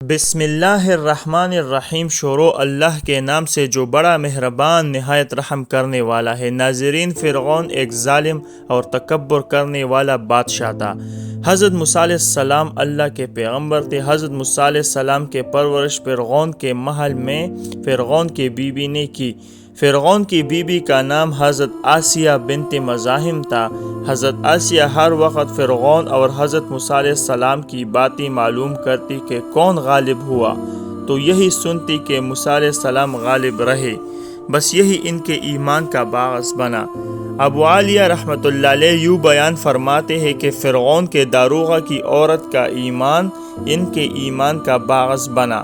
بسم اللہ الرحمن الرحیم۔ شروع اللہ کے نام سے جو بڑا مہربان نہایت رحم کرنے والا ہے۔ ناظرین، فرعون ایک ظالم اور تکبر کرنے والا بادشاہ تھا۔ حضرت موسیٰ علیہ السلام اللہ کے پیغمبر تھے۔ حضرت موسیٰ علیہ السلام کے پرورش فرعون کے محل میں فرعون کی بیوی نے کی۔ فرعون کی بیوی کا نام حضرت آسیہ بنت مزاحم تھا۔ حضرت آسیہ ہر وقت فرعون اور حضرت موسیٰ علیہ السلام کی باتیں معلوم کرتی کہ کون غالب ہوا، تو یہی سنتی کہ موسیٰ علیہ السلام غالب رہے۔ بس یہی ان کے ایمان کا باعث بنا۔ ابو عالیہ رحمۃ اللہ علیہ یوں بیان فرماتے ہیں کہ فرعون کے داروغہ کی عورت کا ایمان ان کے ایمان کا باعث بنا۔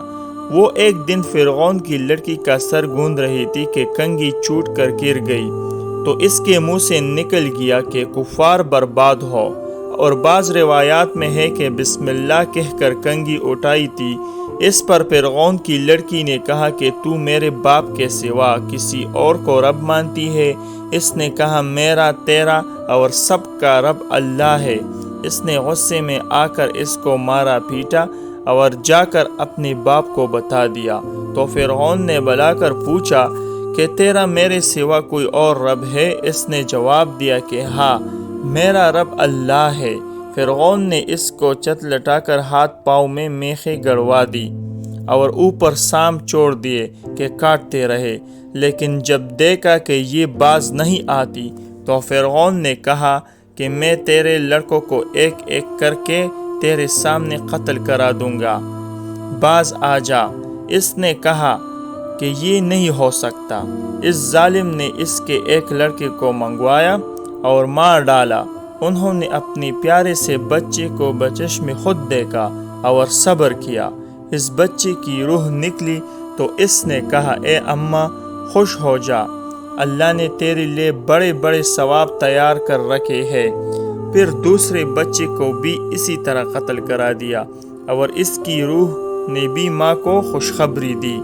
وہ ایک دن فرعون کی لڑکی کا سر گوندھ رہی تھی کہ کنگھی چھوٹ کر گر گئی، تو اس کے منہ سے نکل گیا کہ کفار برباد ہو، اور بعض روایات میں ہے کہ بسم اللہ کہہ کر کنگھی اٹھائی تھی۔ اس پر فرعون کی لڑکی نے کہا کہ تو میرے باپ کے سوا کسی اور کو رب مانتی ہے؟ اس نے کہا میرا، تیرا اور سب کا رب اللہ ہے۔ اس نے غصے میں آ کر اس کو مارا پیٹا اور جا کر اپنے باپ کو بتا دیا۔ تو فرعون نے بلا کر پوچھا کہ تیرا میرے سوا کوئی اور رب ہے؟ اس نے جواب دیا کہ ہاں، میرا رب اللہ ہے۔ فرعون نے اس کو چت لٹا کر ہاتھ پاؤں میں میخیں گڑوا دی اور اوپر سام چھوڑ دیے کہ کاٹتے رہے، لیکن جب دیکھا کہ یہ باز نہیں آتی تو فرعون نے کہا کہ میں تیرے لڑکوں کو ایک ایک کر کے تیرے سامنے قتل کرا دوں گا، باز آ جا۔ اس نے کہا کہ یہ نہیں ہو سکتا۔ اس ظالم نے اس کے ایک لڑکے کو منگوایا اور مار ڈالا۔ انہوں نے اپنے پیارے سے بچے کو بچشم خود دیکھا اور صبر کیا۔ اس بچے کی روح نکلی تو اس نے کہا اے اماں، خوش ہو جا، اللہ نے تیرے لیے بڑے بڑے ثواب تیار کر رکھے ہیں۔ پھر دوسرے بچے کو بھی اسی طرح قتل کرا دیا اور اس کی روح نے بھی ماں کو خوشخبری دی۔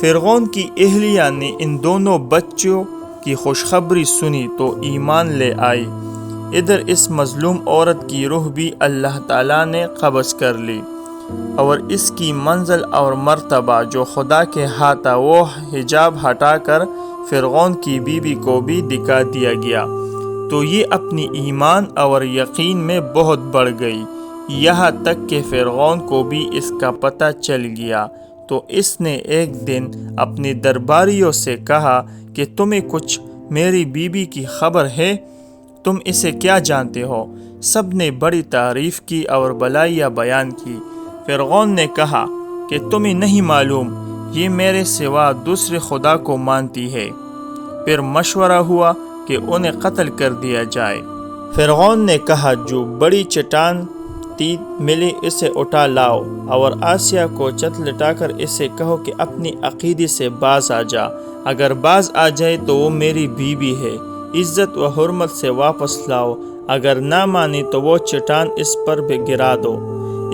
فرعون کی اہلیہ نے ان دونوں بچوں کی خوشخبری سنی تو ایمان لے آئی۔ ادھر اس مظلوم عورت کی روح بھی اللہ تعالیٰ نے قبض کر لی اور اس کی منزل اور مرتبہ جو خدا کے ہاتھ تھا وہ حجاب ہٹا کر فرعون کی بیوی کو بھی دکھا دیا گیا، تو یہ اپنی ایمان اور یقین میں بہت بڑھ گئی، یہاں تک کہ فرعون کو بھی اس کا پتہ چل گیا۔ تو اس نے ایک دن اپنے درباریوں سے کہا کہ تمہیں کچھ میری بیوی کی خبر ہے؟ تم اسے کیا جانتے ہو؟ سب نے بڑی تعریف کی اور بلائیاں بیان کی۔ فرعون نے کہا کہ تمہیں نہیں معلوم، یہ میرے سوا دوسرے خدا کو مانتی ہے۔ پھر مشورہ ہوا کہ انہیں قتل کر دیا جائے۔ فرعون نے کہا جو بڑی چٹان ملے اسے اٹھا لاؤ اور آسیہ کو چت لٹا کر اسے کہو کہ اپنی عقیدے سے باز آ جا۔ اگر باز آ جائے تو وہ میری بیوی ہے، عزت و حرمت سے واپس لاؤ، اگر نہ مانی تو وہ چٹان اس پر بھی گرا دو،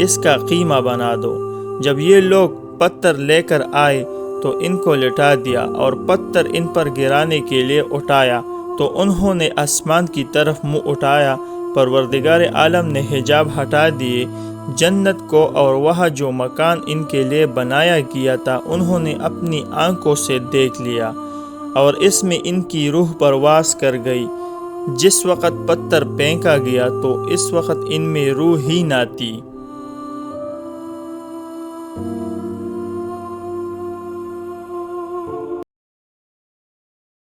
اس کا قیمہ بنا دو۔ جب یہ لوگ پتھر لے کر آئے تو ان کو لٹا دیا اور پتھر ان پر گرانے کے لیے اٹھایا تو انہوں نے آسمان کی طرف منہ اٹھایا۔ پروردگار عالم نے حجاب ہٹا دیے جنت کو، اور وہاں جو مکان ان کے لیے بنایا گیا تھا انہوں نے اپنی آنکھوں سے دیکھ لیا، اور اس میں ان کی روح پرواز کر گئی۔ جس وقت پتھر پھینکا گیا تو اس وقت ان میں روح ہی نہ تھی۔